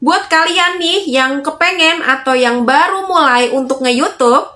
Buat kalian nih yang kepengen atau yang baru mulai untuk nge-YouTube,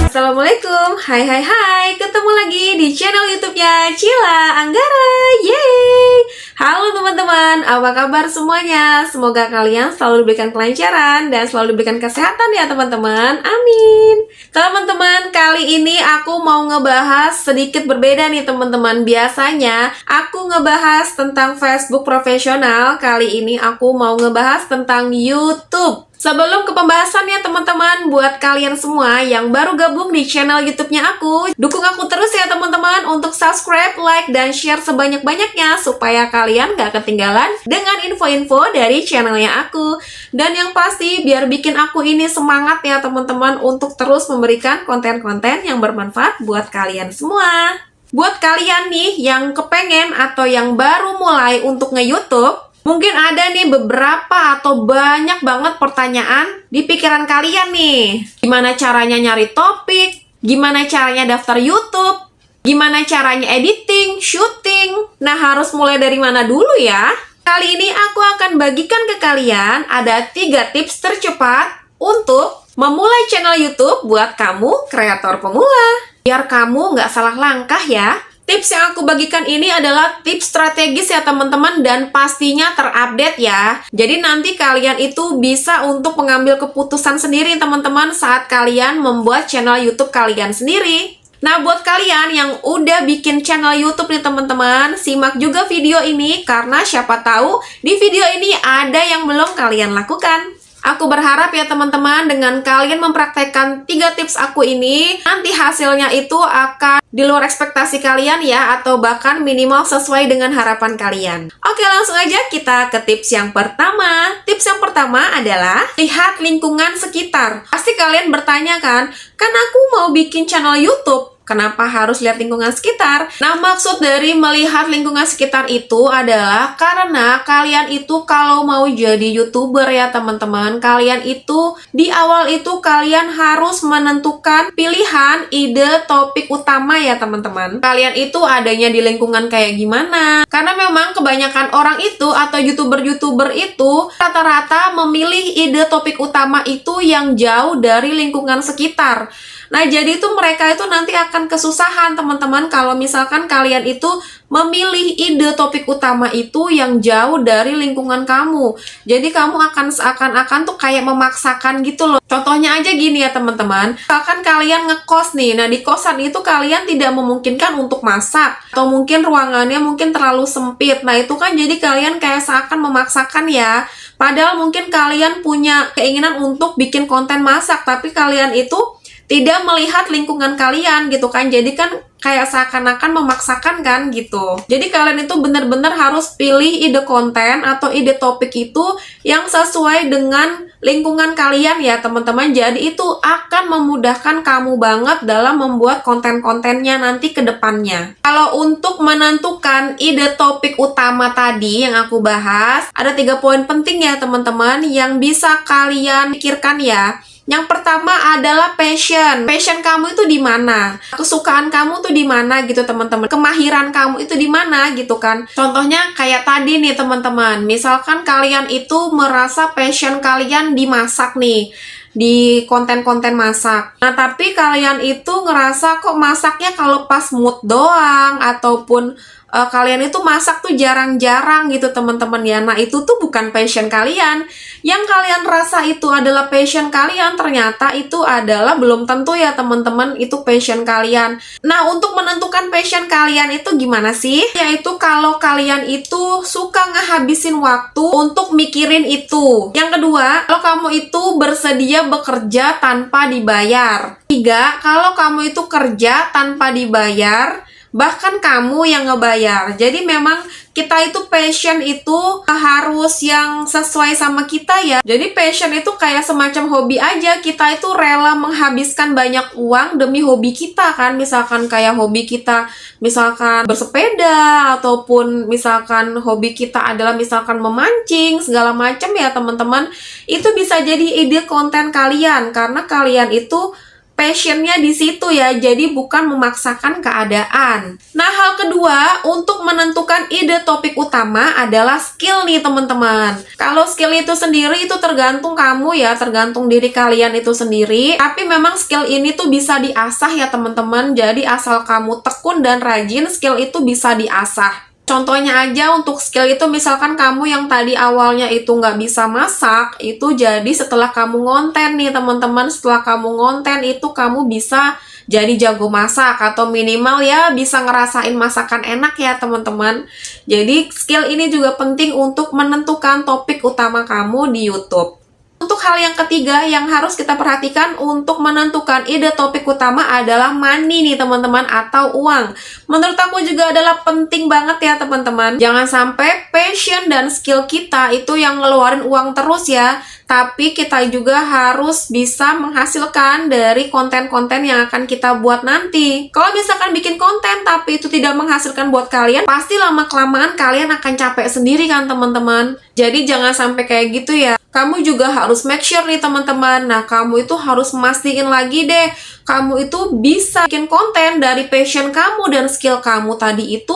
Assalamualaikum, hai, ketemu lagi di channel YouTube-nya Cila Anggara, yeay! Halo teman-teman, apa kabar semuanya? Semoga kalian selalu diberikan kelancaran dan selalu diberikan kesehatan ya teman-teman, amin! Teman-teman, kali ini aku mau ngebahas sedikit berbeda nih teman-teman. Biasanya aku ngebahas tentang Facebook profesional, kali ini aku mau ngebahas tentang YouTube. Sebelum ke pembahasannya teman-teman, buat kalian semua yang baru gabung di channel YouTube-nya aku, dukung aku terus ya teman-teman untuk subscribe, like, dan share sebanyak-banyaknya supaya kalian gak ketinggalan dengan info-info dari channelnya aku. Dan yang pasti biar bikin aku ini semangat ya teman-teman untuk terus memberikan konten-konten yang bermanfaat buat kalian semua. Buat kalian nih yang kepengen atau yang baru mulai untuk nge-YouTube, mungkin ada nih beberapa atau banyak banget pertanyaan di pikiran kalian nih. Gimana caranya nyari topik? Gimana caranya daftar YouTube? Gimana caranya editing, syuting? Nah, harus mulai dari mana dulu ya? Kali ini aku akan bagikan ke kalian ada 3 tips tercepat untuk memulai channel YouTube buat kamu kreator pemula. Biar kamu nggak salah langkah ya. Tips yang aku bagikan ini adalah tips strategis ya teman-teman dan pastinya terupdate ya. Jadi nanti kalian itu bisa untuk mengambil keputusan sendiri teman-teman saat kalian membuat channel YouTube kalian sendiri. Nah, buat kalian yang udah bikin channel YouTube nih teman-teman, simak juga video ini karena siapa tahu di video ini ada yang belum kalian lakukan. Aku berharap ya teman-teman dengan kalian mempraktekkan 3 tips aku ini, nanti hasilnya itu akan di luar ekspektasi kalian ya, atau bahkan minimal sesuai dengan harapan kalian. Oke, langsung aja kita ke tips yang pertama. Tips yang pertama adalah lihat lingkungan sekitar. Pasti kalian bertanya kan aku mau bikin channel YouTube, kenapa harus lihat lingkungan sekitar? Nah, maksud dari melihat lingkungan sekitar itu adalah karena kalian itu kalau mau jadi YouTuber ya teman-teman, kalian itu di awal itu kalian harus menentukan pilihan ide topik utama ya teman-teman. Kalian itu adanya di lingkungan kayak gimana? Karena memang kebanyakan orang itu atau YouTuber-YouTuber itu rata-rata memilih ide topik utama itu yang jauh dari lingkungan sekitar. Nah, jadi itu mereka itu nanti akan kesusahan teman-teman kalau misalkan kalian itu memilih ide topik utama itu yang jauh dari lingkungan kamu. Jadi kamu akan seakan-akan tuh kayak memaksakan gitu loh. Contohnya aja gini ya teman-teman. Misalkan kalian ngekos nih. Nah, di kosan itu kalian tidak memungkinkan untuk masak. Atau mungkin ruangannya mungkin terlalu sempit. Nah, itu kan jadi kalian kayak seakan memaksakan ya. Padahal mungkin kalian punya keinginan untuk bikin konten masak. Tapi kalian itu tidak melihat lingkungan kalian gitu kan. Jadi kan kayak seakan-akan memaksakan kan gitu. Jadi kalian itu benar-benar harus pilih ide konten atau ide topik itu yang sesuai dengan lingkungan kalian ya teman-teman. Jadi itu akan memudahkan kamu banget dalam membuat konten-kontennya nanti ke depannya. Kalau untuk menentukan ide topik utama tadi yang aku bahas, ada 3 poin penting ya teman-teman yang bisa kalian pikirkan ya. Yang pertama adalah passion. Passion kamu itu di mana? Kesukaan kamu tuh di mana gitu teman-teman? Kemahiran kamu itu di mana gitu kan? Contohnya kayak tadi nih teman-teman. Misalkan kalian itu merasa passion kalian di masak nih, di konten-konten masak. Nah, tapi kalian itu ngerasa kok masaknya kalau pas mood doang ataupun kalian itu masak tuh jarang-jarang gitu teman-teman ya. Nah, itu tuh bukan passion kalian. Yang kalian rasa itu adalah passion kalian, ternyata itu adalah belum tentu ya teman-teman itu passion kalian. Nah, untuk menentukan passion kalian itu gimana sih? Yaitu kalau kalian itu suka ngehabisin waktu untuk mikirin itu. Yang kedua, kalau kamu itu bersedia bekerja tanpa dibayar. 3, kalau kamu itu kerja tanpa dibayar, bahkan kamu yang ngebayar. Jadi memang kita itu passion itu harus yang sesuai sama kita ya. Jadi passion itu kayak semacam hobi aja. Kita itu rela menghabiskan banyak uang demi hobi kita kan. Misalkan kayak hobi kita misalkan bersepeda, ataupun misalkan hobi kita adalah misalkan memancing segala macam ya teman-teman. Itu bisa jadi ide konten kalian karena kalian itu passionnya di situ ya, jadi bukan memaksakan keadaan. Nah, hal kedua untuk menentukan ide topik utama adalah skill nih teman-teman. Kalau skill itu sendiri itu tergantung kamu ya, tergantung diri kalian itu sendiri. Tapi memang skill ini tuh bisa diasah ya teman-teman. Jadi asal kamu tekun dan rajin, skill itu bisa diasah. Contohnya aja untuk skill itu misalkan kamu yang tadi awalnya itu nggak bisa masak, itu jadi setelah kamu ngonten nih teman-teman, setelah kamu ngonten itu kamu bisa jadi jago masak atau minimal ya bisa ngerasain masakan enak ya teman-teman. Jadi skill ini juga penting untuk menentukan topik utama kamu di YouTube. Untuk hal yang ketiga yang harus kita perhatikan untuk menentukan ide topik utama adalah money nih teman-teman, atau uang. Menurut aku juga adalah penting banget ya teman-teman. Jangan sampai passion dan skill kita itu yang ngeluarin uang terus ya. Tapi kita juga harus bisa menghasilkan dari konten-konten yang akan kita buat nanti. Kalau misalkan bikin konten tapi itu tidak menghasilkan buat kalian, pasti lama-kelamaan kalian akan capek sendiri kan teman-teman. Jadi jangan sampai kayak gitu ya. Kamu juga harus make sure nih teman-teman. Nah, kamu itu harus mastiin lagi deh, kamu itu bisa bikin konten dari passion kamu dan skill kamu tadi itu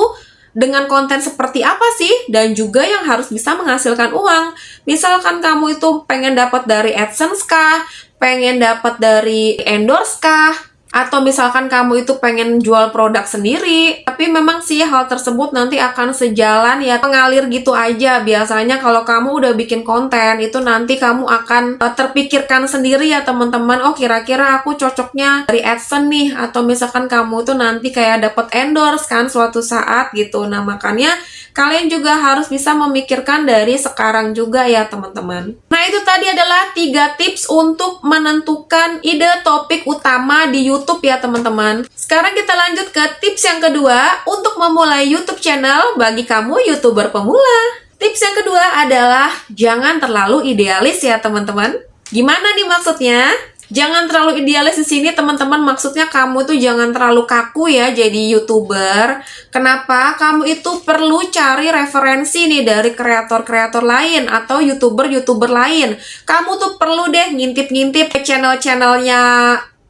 dengan konten seperti apa sih, dan juga yang harus bisa menghasilkan uang. Misalkan kamu itu pengen dapat dari AdSense kah, pengen dapat dari endorse kah, atau misalkan kamu itu pengen jual produk sendiri. Tapi memang sih hal tersebut nanti akan sejalan ya, mengalir gitu aja. Biasanya kalau kamu udah bikin konten itu nanti kamu akan terpikirkan sendiri ya teman-teman, oh kira-kira aku cocoknya dari AdSense nih, atau misalkan kamu itu nanti kayak dapat endorse kan suatu saat gitu. Nah, makanya kalian juga harus bisa memikirkan dari sekarang juga ya teman-teman. Nah, itu tadi adalah 3 tips untuk menentukan ide topik utama di YouTube ya teman-teman. Sekarang kita lanjut ke tips yang kedua untuk memulai YouTube channel bagi kamu YouTuber pemula. Tips yang kedua adalah jangan terlalu idealis ya teman-teman. Gimana nih maksudnya? Jangan terlalu idealis di sini teman-teman, maksudnya kamu tuh jangan terlalu kaku ya jadi YouTuber. Kenapa? Kamu itu perlu cari referensi nih dari kreator-kreator lain atau YouTuber-YouTuber lain. Kamu tuh perlu deh ngintip-ngintip channel-channelnya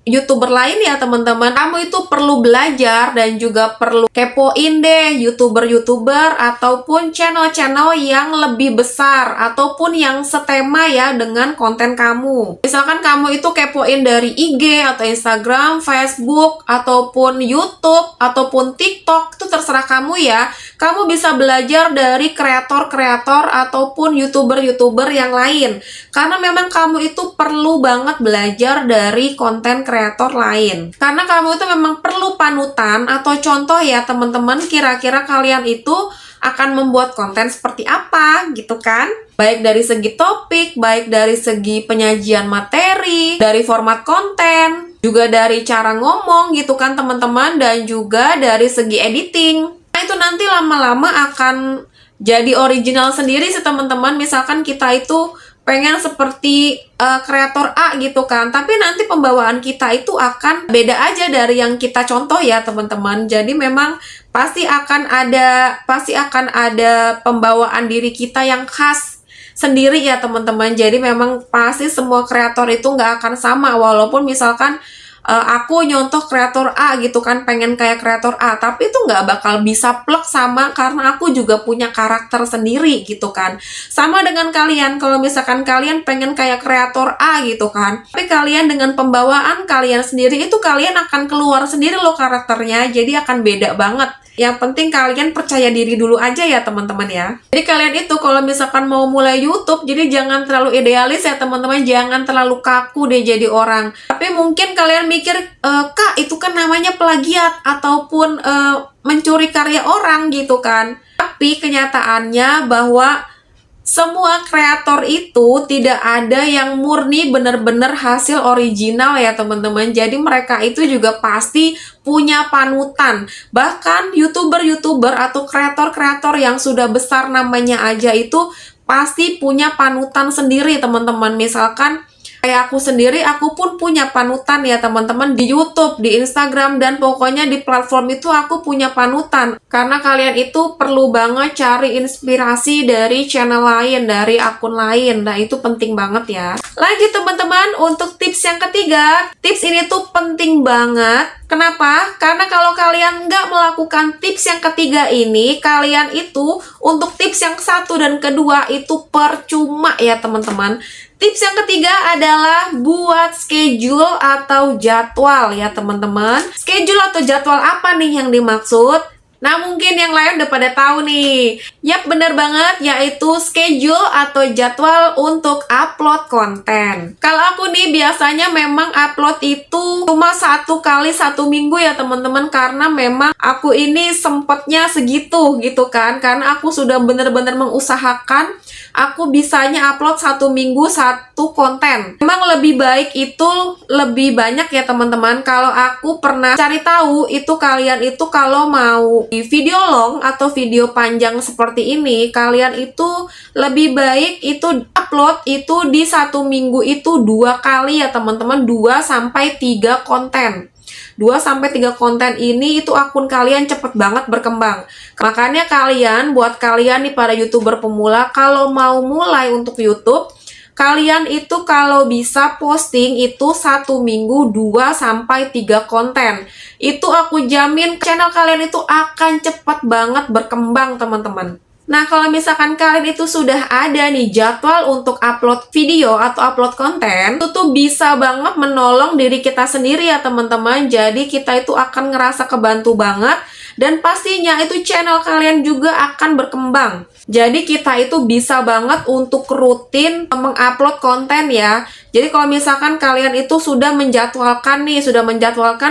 YouTuber lain ya teman-teman. Kamu itu perlu belajar dan juga perlu kepoin deh YouTuber-YouTuber ataupun channel-channel yang lebih besar ataupun yang setema ya dengan konten kamu. Misalkan kamu itu kepoin dari IG atau Instagram, Facebook, ataupun YouTube, ataupun TikTok, itu terserah kamu ya. Kamu bisa belajar dari kreator-kreator ataupun YouTuber-YouTuber yang lain. Karena memang kamu itu perlu banget belajar dari konten kreator lain. Karena kamu itu memang perlu panutan atau contoh ya teman-teman, kira-kira kalian itu akan membuat konten seperti apa gitu kan. Baik dari segi topik, baik dari segi penyajian materi, dari format konten, juga dari cara ngomong gitu kan teman-teman, dan juga dari segi editing. Nah, itu nanti lama-lama akan jadi original sendiri sih teman-teman. Misalkan kita itu pengen seperti kreator A gitu kan, tapi nanti pembawaan kita itu akan beda aja dari yang kita contoh ya teman-teman. Jadi memang pasti akan ada pembawaan diri kita yang khas sendiri ya teman-teman. Jadi memang pasti semua kreator itu nggak akan sama, walaupun misalkan aku nyontoh kreator A gitu kan, pengen kayak kreator A, tapi itu nggak bakal bisa plek sama karena aku juga punya karakter sendiri gitu kan. Sama dengan kalian, kalau misalkan kalian pengen kayak kreator A gitu kan, tapi kalian dengan pembawaan kalian sendiri itu kalian akan keluar sendiri loh karakternya, jadi akan beda banget. Yang penting kalian percaya diri dulu aja ya teman-teman ya. Jadi kalian itu kalau misalkan mau mulai YouTube, jadi jangan terlalu idealis ya teman-teman, jangan terlalu kaku deh jadi orang. Tapi mungkin kalian mikir, Kak itu kan namanya plagiat ataupun mencuri karya orang gitu kan. Tapi kenyataannya bahwa semua kreator itu tidak ada yang murni bener-bener hasil original ya teman-teman. Jadi mereka itu juga pasti punya panutan. Bahkan YouTuber-YouTuber atau kreator-kreator yang sudah besar namanya aja itu pasti punya panutan sendiri teman-teman. Misalkan kayak aku sendiri, aku pun punya panutan ya teman-teman di YouTube, di Instagram, dan pokoknya di platform itu aku punya panutan. Karena kalian itu perlu banget cari inspirasi dari channel lain, dari akun lain. Nah, itu penting banget ya. Lanjut teman-teman, untuk tips yang ketiga. Tips ini tuh penting banget. Kenapa? Karena kalau kalian nggak melakukan tips yang ketiga ini, kalian itu untuk tips yang satu dan kedua itu percuma ya teman-teman. Tips yang ketiga adalah buat schedule atau jadwal ya teman-teman. Schedule atau jadwal apa nih yang dimaksud? Nah, mungkin yang lain udah pada tahu nih. Yap, bener banget, yaitu schedule atau jadwal untuk upload konten. Kalau aku nih biasanya memang upload itu cuma 1 kali 1 minggu ya teman-teman. Karena memang aku ini sempetnya segitu gitu kan. Karena aku sudah bener-bener mengusahakan aku bisanya upload 1 minggu 1 konten. Memang lebih baik itu lebih banyak ya teman-teman. Kalau aku pernah cari tahu itu kalian itu kalau mau di video long atau video panjang seperti ini, kalian itu lebih baik itu upload itu di 1 minggu itu 2 kali ya teman-teman, 2-3 konten. 2-3 konten ini itu akun kalian cepet banget berkembang. Makanya buat kalian nih para YouTuber pemula, kalau mau mulai untuk YouTube, kalian itu kalau bisa posting itu 1 minggu 2-3 konten. Itu aku jamin channel kalian itu akan cepat banget berkembang teman-teman. Nah, kalau misalkan kalian itu sudah ada nih jadwal untuk upload video atau upload konten, itu tuh bisa banget menolong diri kita sendiri ya teman-teman. Jadi kita itu akan ngerasa kebantu banget dan pastinya itu channel kalian juga akan berkembang. Jadi kita itu bisa banget untuk rutin mengupload konten ya. Jadi kalau misalkan kalian itu sudah menjadwalkan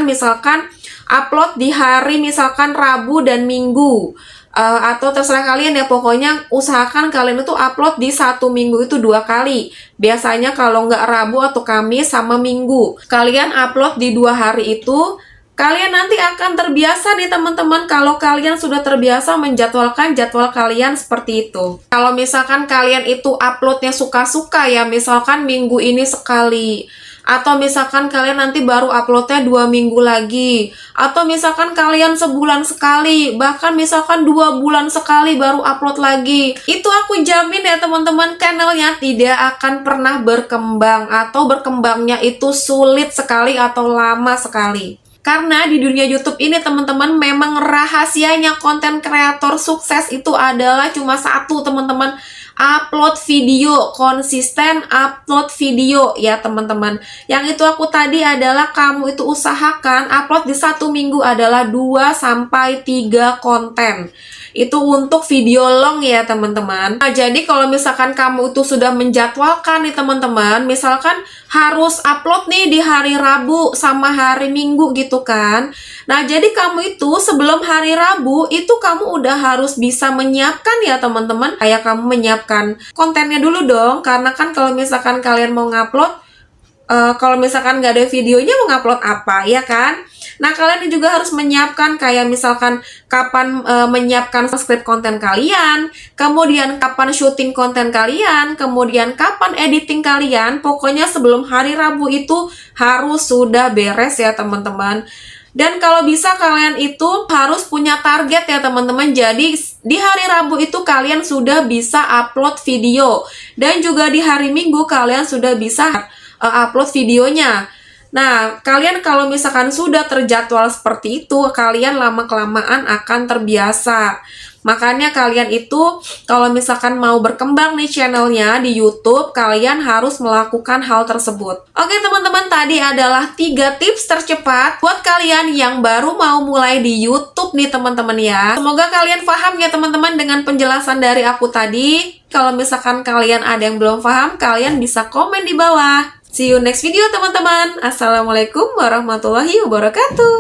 misalkan upload di hari misalkan Rabu dan Minggu. Atau terserah kalian ya, pokoknya usahakan kalian itu upload di 1 minggu itu 2 kali. Biasanya kalau nggak Rabu atau Kamis sama Minggu, kalian upload di 2 hari itu, kalian nanti akan terbiasa nih teman-teman kalau kalian sudah terbiasa menjadwalkan jadwal kalian seperti itu. Kalau misalkan kalian itu uploadnya suka-suka ya, misalkan minggu ini sekali, atau misalkan kalian nanti baru uploadnya 2 minggu lagi, atau misalkan kalian sebulan sekali, bahkan misalkan 2 bulan sekali baru upload lagi, itu aku jamin ya teman-teman, channelnya tidak akan pernah berkembang, atau berkembangnya itu sulit sekali atau lama sekali. Karena di dunia YouTube ini teman-teman, memang rahasianya konten kreator sukses itu adalah cuma satu teman-teman, upload video, konsisten upload video ya teman-teman. Yang itu aku tadi adalah kamu itu usahakan upload di 1 minggu adalah 2-3 konten. Itu untuk video long ya teman-teman. Nah, jadi kalau misalkan kamu itu sudah menjadwalkan nih teman-teman, misalkan harus upload nih di hari Rabu sama hari Minggu gitu kan. Nah, jadi kamu itu sebelum hari Rabu itu kamu udah harus bisa menyiapkan ya teman-teman. Kayak kamu menyiapkan kontennya dulu dong, karena kan kalau misalkan kalian mau ngupload, kalau misalkan nggak ada videonya mau ngupload apa ya kan? Nah, kalian juga harus menyiapkan kayak misalkan kapan menyiapkan skrip konten kalian, kemudian kapan syuting konten kalian, kemudian kapan editing kalian. Pokoknya sebelum hari Rabu itu harus sudah beres ya teman-teman. Dan kalau bisa kalian itu harus punya target ya teman-teman. Jadi di hari Rabu itu kalian sudah bisa upload video, dan juga di hari Minggu kalian sudah bisa upload videonya. Nah, kalian kalau misalkan sudah terjadwal seperti itu, kalian lama-kelamaan akan terbiasa. Makanya kalian itu kalau misalkan mau berkembang nih channelnya di YouTube, kalian harus melakukan hal tersebut. Oke teman-teman, tadi adalah 3 tips tercepat buat kalian yang baru mau mulai di YouTube nih teman-teman ya. Semoga kalian paham ya teman-teman dengan penjelasan dari aku tadi. Kalau misalkan kalian ada yang belum paham, kalian bisa komen di bawah. See you next video teman-teman. Assalamualaikum warahmatullahi wabarakatuh.